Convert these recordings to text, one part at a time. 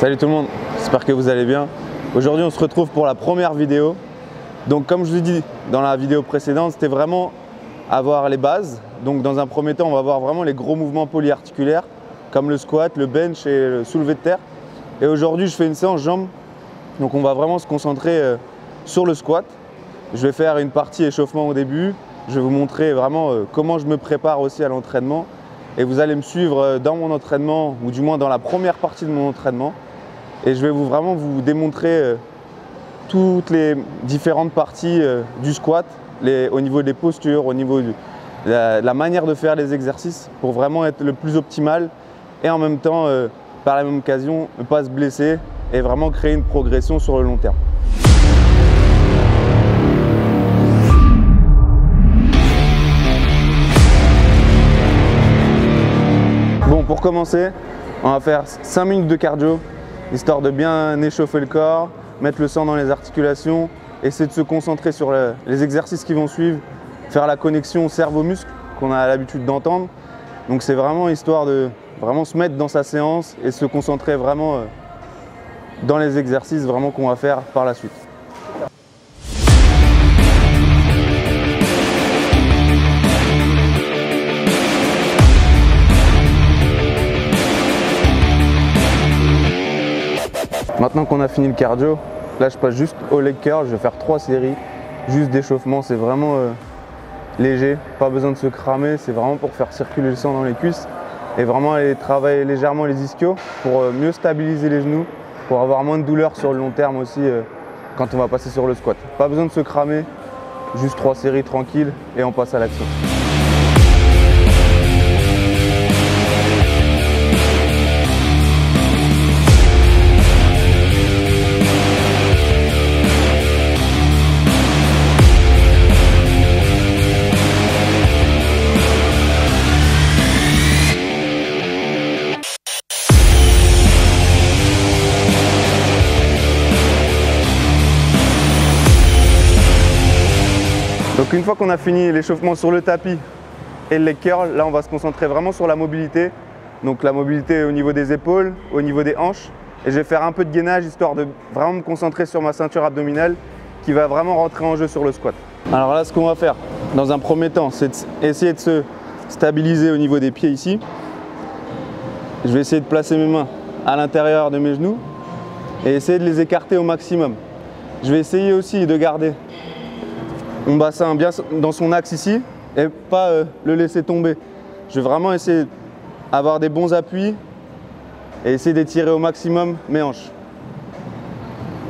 Salut tout le monde, j'espère que vous allez bien. Aujourd'hui on se retrouve pour la première vidéo. Donc comme je vous ai dit dans la vidéo précédente, c'était vraiment avoir les bases. Donc dans un premier temps on va voir vraiment les gros mouvements polyarticulaires comme le squat, le bench et le soulevé de terre. Et aujourd'hui je fais une séance jambes. Donc on va vraiment se concentrer sur le squat. Je vais faire une partie échauffement au début. Je vais vous montrer vraiment comment je me prépare aussi à l'entraînement. Et vous allez me suivre dans mon entraînement, ou du moins dans la première partie de mon entraînement. Et je vais vraiment vous démontrer toutes les différentes parties du squat, au niveau des postures, au niveau de la manière de faire les exercices pour vraiment être le plus optimal et en même temps, par la même occasion, ne pas se blesser et vraiment créer une progression sur le long terme. Bon, pour commencer, on va faire 5 minutes de cardio, histoire de bien échauffer le corps, mettre le sang dans les articulations, essayer de se concentrer sur les exercices qui vont suivre, faire la connexion cerveau-muscle qu'on a l'habitude d'entendre. Donc c'est vraiment histoire de vraiment se mettre dans sa séance et se concentrer vraiment dans les exercices vraiment qu'on va faire par la suite. Maintenant qu'on a fini le cardio, là je passe juste au leg curl, je vais faire 3 séries, juste d'échauffement, c'est vraiment léger, pas besoin de se cramer, c'est vraiment pour faire circuler le sang dans les cuisses et vraiment aller travailler légèrement les ischios pour mieux stabiliser les genoux, pour avoir moins de douleur sur le long terme aussi quand on va passer sur le squat. Pas besoin de se cramer, juste 3 séries tranquilles et on passe à l'action. Donc une fois qu'on a fini l'échauffement sur le tapis et le leg curl, là on va se concentrer vraiment sur la mobilité. Donc la mobilité au niveau des épaules, au niveau des hanches. Et je vais faire un peu de gainage histoire de vraiment me concentrer sur ma ceinture abdominale qui va vraiment rentrer en jeu sur le squat. Alors là ce qu'on va faire dans un premier temps, c'est essayer de se stabiliser au niveau des pieds ici. Je vais essayer de placer mes mains à l'intérieur de mes genoux et essayer de les écarter au maximum. Je vais essayer aussi de garder mon bassin bien dans son axe ici et pas le laisser tomber. Je vais vraiment essayer d'avoir des bons appuis et essayer d'étirer au maximum mes hanches.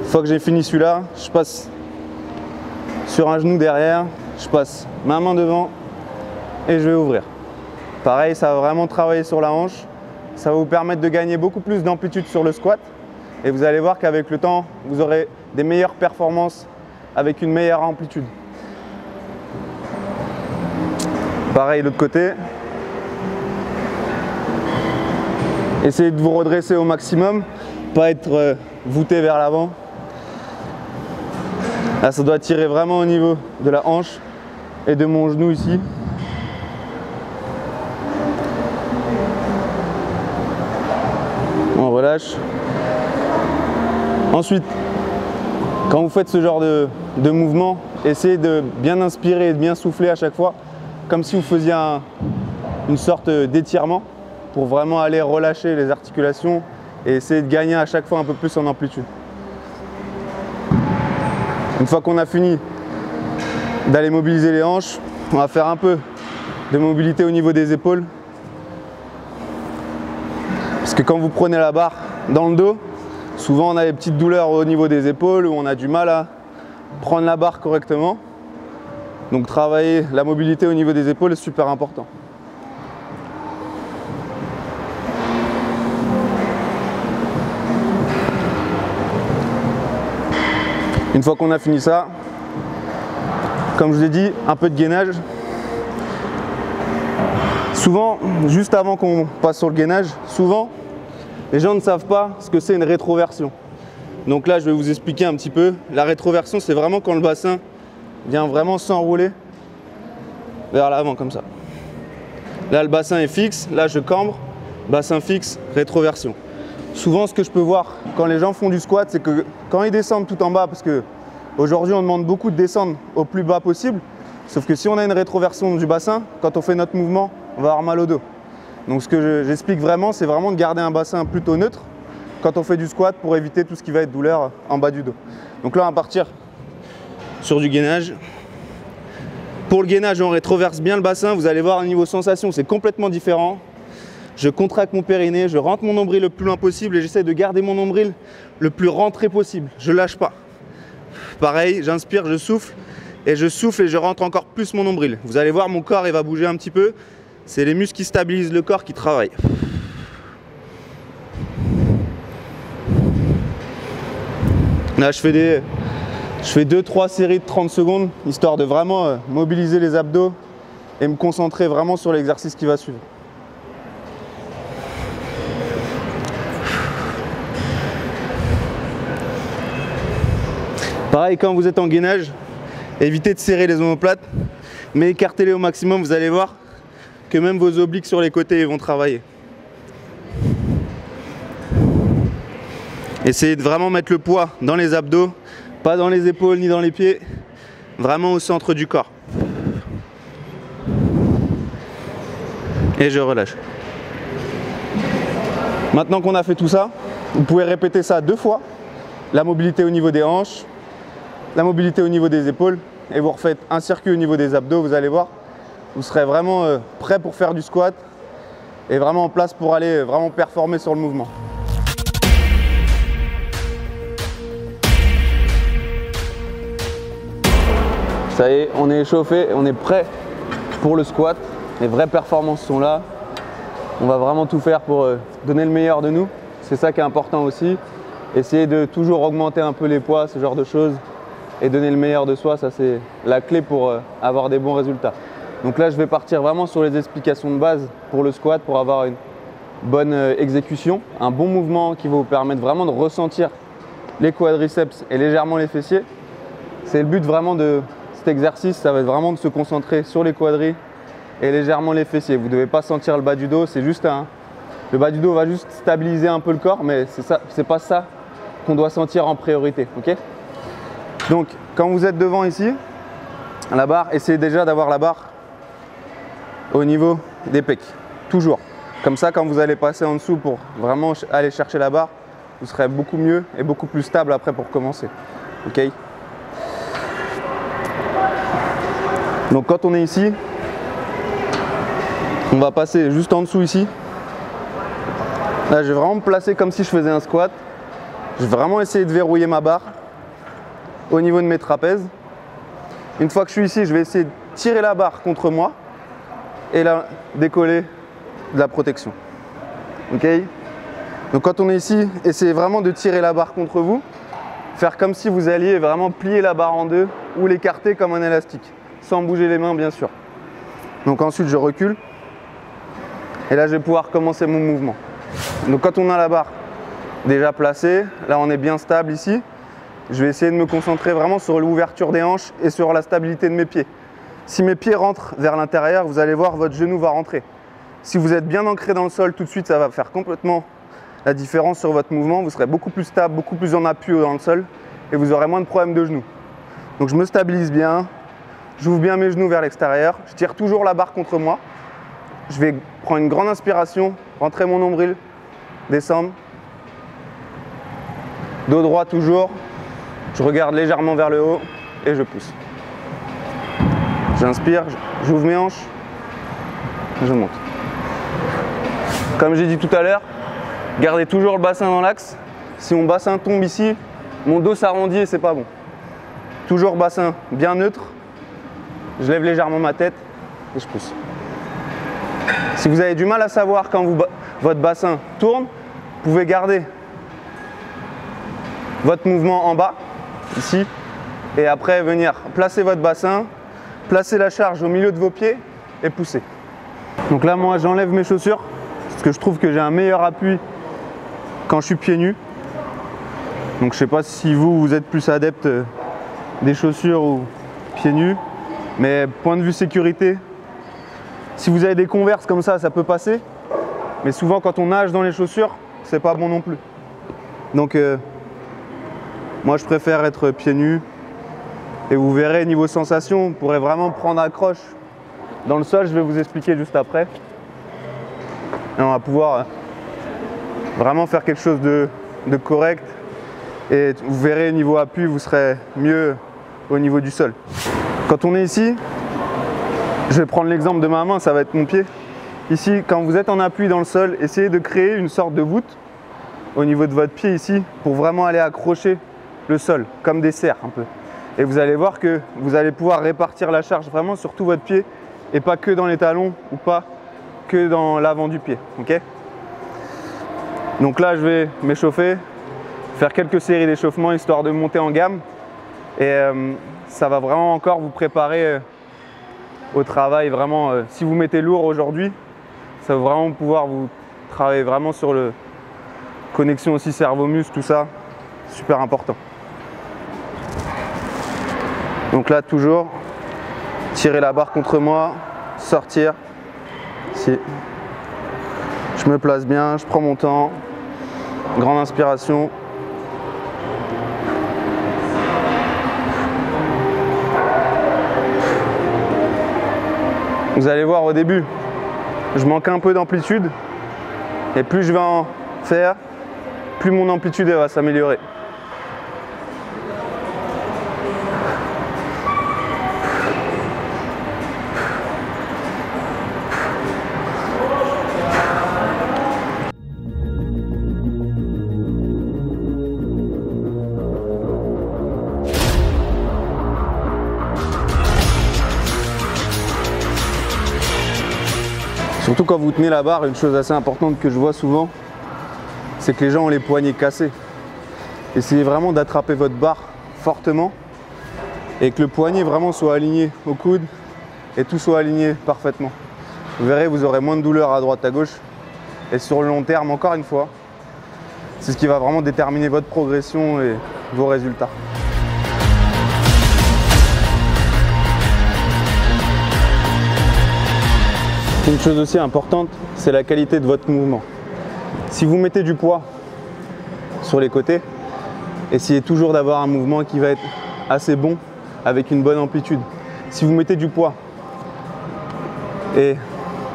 Une fois que j'ai fini celui-là, je passe sur un genou derrière, je passe ma main devant et je vais ouvrir. Pareil, ça va vraiment travailler sur la hanche. Ça va vous permettre de gagner beaucoup plus d'amplitude sur le squat et vous allez voir qu'avec le temps, vous aurez des meilleures performances avec une meilleure amplitude. Pareil de l'autre côté. Essayez de vous redresser au maximum, pas être voûté vers l'avant. Là, ça doit tirer vraiment au niveau de la hanche et de mon genou ici. On relâche. Ensuite, quand vous faites ce genre de mouvement, essayez de bien inspirer et de bien souffler à chaque fois, comme si vous faisiez une sorte d'étirement pour vraiment aller relâcher les articulations et essayer de gagner à chaque fois un peu plus en amplitude. Une fois qu'on a fini d'aller mobiliser les hanches, on va faire un peu de mobilité au niveau des épaules. Parce que quand vous prenez la barre dans le dos, souvent on a des petites douleurs au niveau des épaules où on a du mal à prendre la barre correctement. Donc travailler la mobilité au niveau des épaules est super important. Une fois qu'on a fini ça, comme je vous ai dit, un peu de gainage. Souvent, juste avant qu'on passe sur le gainage, souvent les gens ne savent pas ce que c'est une rétroversion. Donc là je vais vous expliquer un petit peu. La rétroversion, c'est vraiment quand le bassin vient vraiment s'enrouler vers l'avant comme ça. Là le bassin est fixe, là je cambre, bassin fixe, rétroversion. souvent ce que je peux voir quand les gens font du squat, c'est que quand ils descendent tout en bas, parce que aujourd'hui on demande beaucoup de descendre au plus bas possible, sauf que si on a une rétroversion du bassin, quand on fait notre mouvement, on va avoir mal au dos. Donc ce que j'explique vraiment, c'est vraiment de garder un bassin plutôt neutre quand on fait du squat pour éviter tout ce qui va être douleur en bas du dos. Donc là on va partir sur du gainage. Pour le gainage, on rétroverse bien le bassin, vous allez voir au niveau sensation, c'est complètement différent. Je contracte mon périnée, je rentre mon nombril le plus loin possible et j'essaie de garder mon nombril le plus rentré possible. Je ne lâche pas. Pareil, j'inspire, je souffle et je rentre encore plus mon nombril. Vous allez voir, mon corps il va bouger un petit peu. C'est les muscles qui stabilisent le corps qui travaillent. Là, je fais 2-3 séries de 30 secondes, histoire de vraiment mobiliser les abdos et me concentrer vraiment sur l'exercice qui va suivre. Pareil, quand vous êtes en gainage, évitez de serrer les omoplates, mais écartez-les au maximum, vous allez voir que même vos obliques sur les côtés vont travailler. Essayez de vraiment mettre le poids dans les abdos, pas dans les épaules ni dans les pieds, vraiment au centre du corps. Et je relâche. Maintenant qu'on a fait tout ça, vous pouvez répéter ça 2 fois. La mobilité au niveau des hanches, la mobilité au niveau des épaules, et vous refaites un circuit au niveau des abdos, vous allez voir, vous serez vraiment prêt pour faire du squat et vraiment en place pour aller vraiment performer sur le mouvement. Ça y est, on est échauffé, on est prêt pour le squat. Les vraies performances sont là. On va vraiment tout faire pour donner le meilleur de nous. C'est ça qui est important aussi. Essayer de toujours augmenter un peu les poids, ce genre de choses, et donner le meilleur de soi, ça c'est la clé pour avoir des bons résultats. Donc là, je vais partir vraiment sur les explications de base pour le squat, pour avoir une bonne exécution, un bon mouvement qui va vous permettre vraiment de ressentir les quadriceps et légèrement les fessiers. C'est le but vraiment de cet exercice, ça va être vraiment de se concentrer sur les quadris et légèrement les fessiers. Vous ne devez pas sentir le bas du dos, c'est juste le bas du dos va juste stabiliser un peu le corps, mais c'est pas ça qu'on doit sentir en priorité. Okay. Donc quand vous êtes devant ici, la barre, essayez déjà d'avoir la barre au niveau des pecs, toujours. Comme ça, quand vous allez passer en dessous pour vraiment aller chercher la barre, vous serez beaucoup mieux et beaucoup plus stable après pour commencer. Okay. Donc quand on est ici, on va passer juste en dessous ici. Là, je vais vraiment me placer comme si je faisais un squat. Je vais vraiment essayer de verrouiller ma barre au niveau de mes trapèzes. Une fois que je suis ici, je vais essayer de tirer la barre contre moi et la décoller de la protection. Ok? Donc quand on est ici, essayez vraiment de tirer la barre contre vous. Faire comme si vous alliez vraiment plier la barre en deux ou l'écarter comme un élastique, sans bouger les mains bien sûr. Donc ensuite je recule et là je vais pouvoir commencer mon mouvement. Donc quand on a la barre déjà placée, là on est bien stable ici, je vais essayer de me concentrer vraiment sur l'ouverture des hanches et sur la stabilité de mes pieds. Si mes pieds rentrent vers l'intérieur, vous allez voir votre genou va rentrer. Si vous êtes bien ancré dans le sol, tout de suite ça va faire complètement la différence sur votre mouvement. Vous serez beaucoup plus stable, beaucoup plus en appui dans le sol et vous aurez moins de problèmes de genoux. Donc je me stabilise bien, j'ouvre bien mes genoux vers l'extérieur, je tire toujours la barre contre moi. Je vais prendre une grande inspiration, rentrer mon nombril, descendre. Dos droit toujours, je regarde légèrement vers le haut et je pousse. J'inspire, j'ouvre mes hanches, je monte. Comme j'ai dit tout à l'heure, gardez toujours le bassin dans l'axe. Si mon bassin tombe ici, mon dos s'arrondit et c'est pas bon. Toujours bassin bien neutre, je lève légèrement ma tête et je pousse. Si vous avez du mal à savoir quand votre bassin tourne, vous pouvez garder votre mouvement en bas, ici, et après venir placer votre bassin, placer la charge au milieu de vos pieds et pousser. Donc là, moi, j'enlève mes chaussures parce que je trouve que j'ai un meilleur appui quand je suis pieds nus. Donc je ne sais pas si vous êtes plus adepte des chaussures ou pieds nus, mais point de vue sécurité, si vous avez des Converse comme ça peut passer. Mais souvent quand on nage dans les chaussures, c'est pas bon non plus. Donc moi je préfère être pieds nus. Et vous verrez niveau sensation, vous pourrez vraiment prendre accroche dans le sol, je vais vous expliquer juste après. Et on va pouvoir vraiment faire quelque chose de correct. Et vous verrez niveau appui, vous serez mieux au niveau du sol. Quand on est ici, je vais prendre l'exemple de ma main, ça va être mon pied. Ici, quand vous êtes en appui dans le sol, essayez de créer une sorte de voûte au niveau de votre pied ici pour vraiment aller accrocher le sol, comme des serres un peu. Et vous allez voir que vous allez pouvoir répartir la charge vraiment sur tout votre pied et pas que dans les talons ou pas que dans l'avant du pied. Okay, donc là, je vais m'échauffer, faire quelques séries d'échauffement histoire de monter en gamme. Et ça va vraiment encore vous préparer au travail. Vraiment, si vous mettez lourd aujourd'hui, ça va vraiment pouvoir vous travailler vraiment sur le connexion aussi cerveau-muscle, tout ça, super important. Donc là, toujours, tirer la barre contre moi, sortir. Ici. Je me place bien, je prends mon temps. Grande inspiration. Vous allez voir au début, je manque un peu d'amplitude. Et plus je vais en faire, plus mon amplitude va s'améliorer. Surtout quand vous tenez la barre, une chose assez importante que je vois souvent, c'est que les gens ont les poignets cassés. Essayez vraiment d'attraper votre barre fortement et que le poignet vraiment soit aligné au coude et tout soit aligné parfaitement. Vous verrez, vous aurez moins de douleur à droite, à gauche. Et sur le long terme, encore une fois, c'est ce qui va vraiment déterminer votre progression et vos résultats. Une chose aussi importante, c'est la qualité de votre mouvement. Si vous mettez du poids sur les côtés, essayez toujours d'avoir un mouvement qui va être assez bon avec une bonne amplitude. Si vous mettez du poids et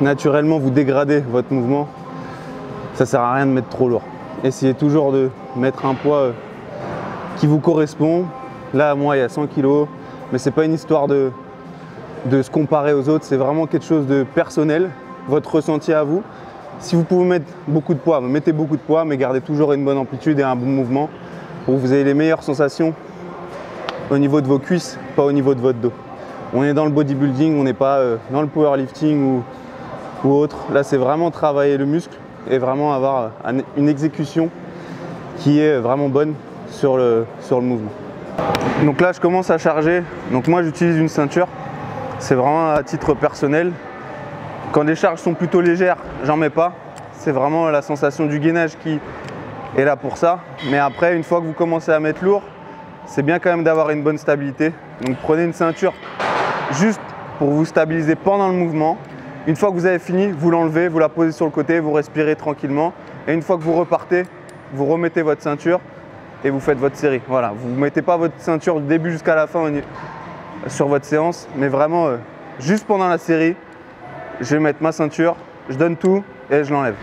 naturellement vous dégradez votre mouvement, ça ne sert à rien de mettre trop lourd. Essayez toujours de mettre un poids qui vous correspond. Là, moi, il y a 100 kg, mais ce n'est pas une histoire de se comparer aux autres, c'est vraiment quelque chose de personnel, votre ressenti à vous. Si vous pouvez mettre beaucoup de poids, mettez beaucoup de poids, mais gardez toujours une bonne amplitude et un bon mouvement pour que vous ayez les meilleures sensations au niveau de vos cuisses, pas au niveau de votre dos. On est dans le bodybuilding, on n'est pas dans le powerlifting ou autre. Là, c'est vraiment travailler le muscle et vraiment avoir une exécution qui est vraiment bonne sur le mouvement. Donc là, je commence à charger. Donc moi, j'utilise une ceinture. C'est vraiment à titre personnel. Quand les charges sont plutôt légères, j'en mets pas. C'est vraiment la sensation du gainage qui est là pour ça. Mais après, une fois que vous commencez à mettre lourd, c'est bien quand même d'avoir une bonne stabilité. Donc prenez une ceinture juste pour vous stabiliser pendant le mouvement. Une fois que vous avez fini, vous l'enlevez, vous la posez sur le côté, vous respirez tranquillement. Et une fois que vous repartez, vous remettez votre ceinture et vous faites votre série. Voilà, vous ne mettez pas votre ceinture du début jusqu'à la fin sur votre séance, mais vraiment juste pendant la série, je vais mettre ma ceinture, je donne tout et je l'enlève.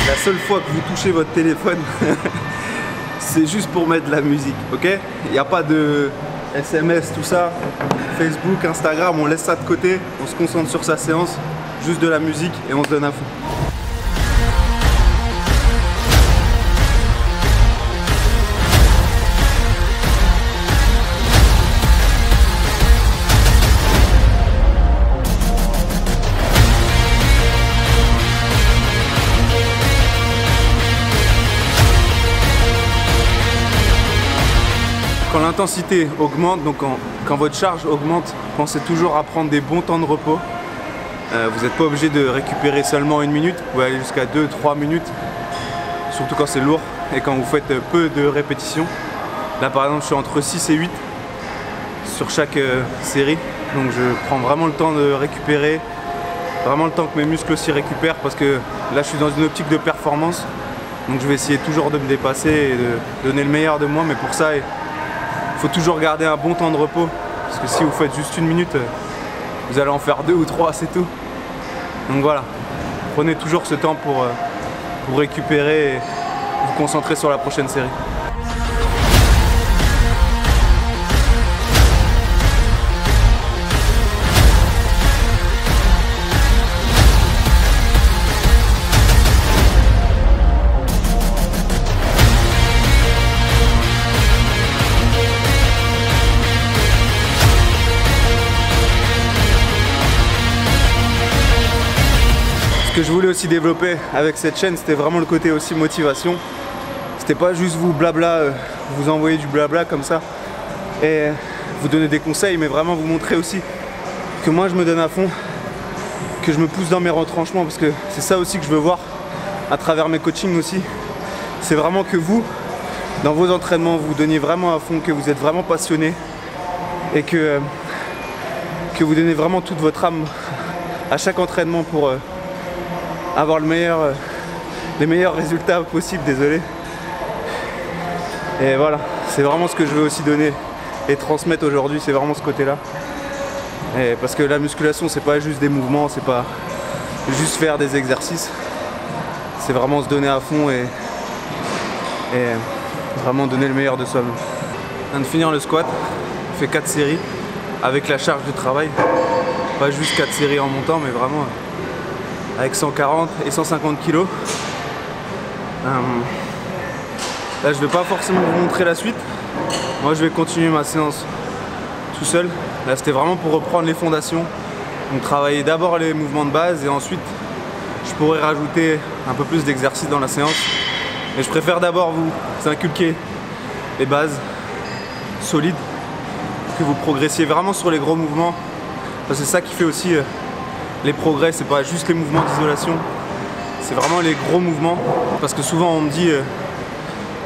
La seule fois que vous touchez votre téléphone, c'est juste pour mettre de la musique, ok? Il n'y a pas de SMS, tout ça, Facebook, Instagram, on laisse ça de côté, on se concentre sur sa séance, juste de la musique et on se donne à fond. Quand l'intensité augmente, donc quand votre charge augmente, pensez toujours à prendre des bons temps de repos. Vous n'êtes pas obligé de récupérer seulement 1 minute, vous pouvez aller jusqu'à 2-3 minutes. surtout quand c'est lourd et quand vous faites peu de répétitions. Là par exemple je suis entre 6 et 8 sur chaque série, donc je prends vraiment le temps de récupérer, vraiment le temps que mes muscles aussi récupèrent, parce que là je suis dans une optique de performance, donc je vais essayer toujours de me dépasser et de donner le meilleur de moi, mais pour ça il faut toujours garder un bon temps de repos, parce que si vous faites juste 1 minute, vous allez en faire 2 ou 3, c'est tout. Donc voilà, prenez toujours ce temps pour récupérer et vous concentrer sur la prochaine série. Ce que je voulais aussi développer avec cette chaîne, c'était vraiment le côté aussi motivation. C'était pas juste vous vous envoyer du blabla comme ça et vous donner des conseils, mais vraiment vous montrer aussi que moi je me donne à fond, que je me pousse dans mes retranchements, parce que c'est ça aussi que je veux voir à travers mes coachings aussi. C'est vraiment que vous, dans vos entraînements, vous donniez vraiment à fond, que vous êtes vraiment passionné et que vous donnez vraiment toute votre âme à chaque entraînement pour avoir les meilleurs résultats possibles, désolé. Et voilà, c'est vraiment ce que je veux aussi donner et transmettre aujourd'hui, c'est vraiment ce côté-là. Parce que la musculation, c'est pas juste des mouvements, c'est pas juste faire des exercices. C'est vraiment se donner à fond et vraiment donner le meilleur de soi-même. On vient de finir le squat, on fait 4 séries avec la charge de travail. Pas juste 4 séries en montant, mais vraiment avec 140 et 150 kg. Là je vais pas forcément vous montrer la suite. Moi je vais continuer ma séance tout seul. Là c'était vraiment pour reprendre les fondations. Donc travailler d'abord les mouvements de base et ensuite je pourrais rajouter un peu plus d'exercices dans la séance. Mais je préfère d'abord vous inculquer les bases solides, que vous progressiez vraiment sur les gros mouvements. Parce que c'est ça qui fait aussi les progrès, c'est pas juste les mouvements d'isolation, c'est vraiment les gros mouvements. Parce que souvent on me dit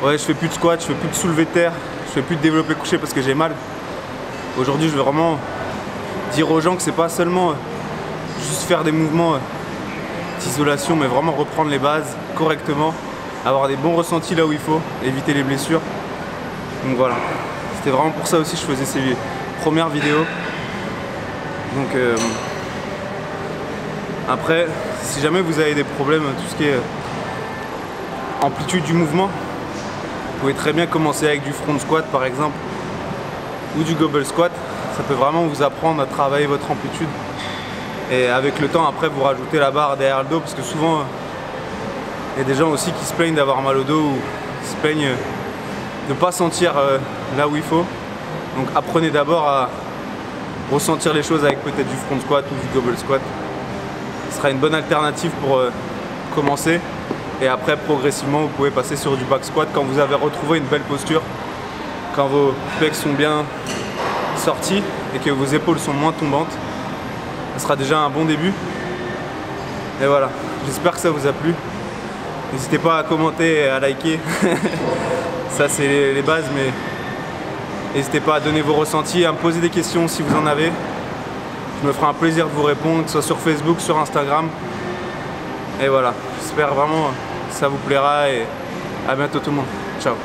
ouais je fais plus de squat, je fais plus de soulevé de terre, je fais plus de développé couché parce que j'ai mal. Aujourd'hui je veux vraiment dire aux gens que c'est pas seulement juste faire des mouvements d'isolation, mais vraiment reprendre les bases correctement, avoir des bons ressentis là où il faut, éviter les blessures. Donc voilà, c'était vraiment pour ça aussi que je faisais ces premières vidéos. Donc après, si jamais vous avez des problèmes, tout ce qui est amplitude du mouvement, vous pouvez très bien commencer avec du front squat par exemple, ou du goblet squat. Ça peut vraiment vous apprendre à travailler votre amplitude. Et avec le temps, après, vous rajoutez la barre derrière le dos, parce que souvent, il y a des gens aussi qui se plaignent d'avoir mal au dos, ou qui se plaignent de ne pas sentir là où il faut. Donc apprenez d'abord à ressentir les choses avec peut-être du front squat ou du goblet squat. Ce sera une bonne alternative pour commencer, et après progressivement vous pouvez passer sur du back squat quand vous avez retrouvé une belle posture, quand vos pecs sont bien sortis et que vos épaules sont moins tombantes. Ce sera déjà un bon début. Et voilà, j'espère que ça vous a plu. N'hésitez pas à commenter et à liker. Ça c'est les bases, mais n'hésitez pas à donner vos ressentis, à me poser des questions si vous en avez. Je me ferai un plaisir de vous répondre, que ce soit sur Facebook, sur Instagram. Et voilà, j'espère vraiment que ça vous plaira et à bientôt tout le monde. Ciao.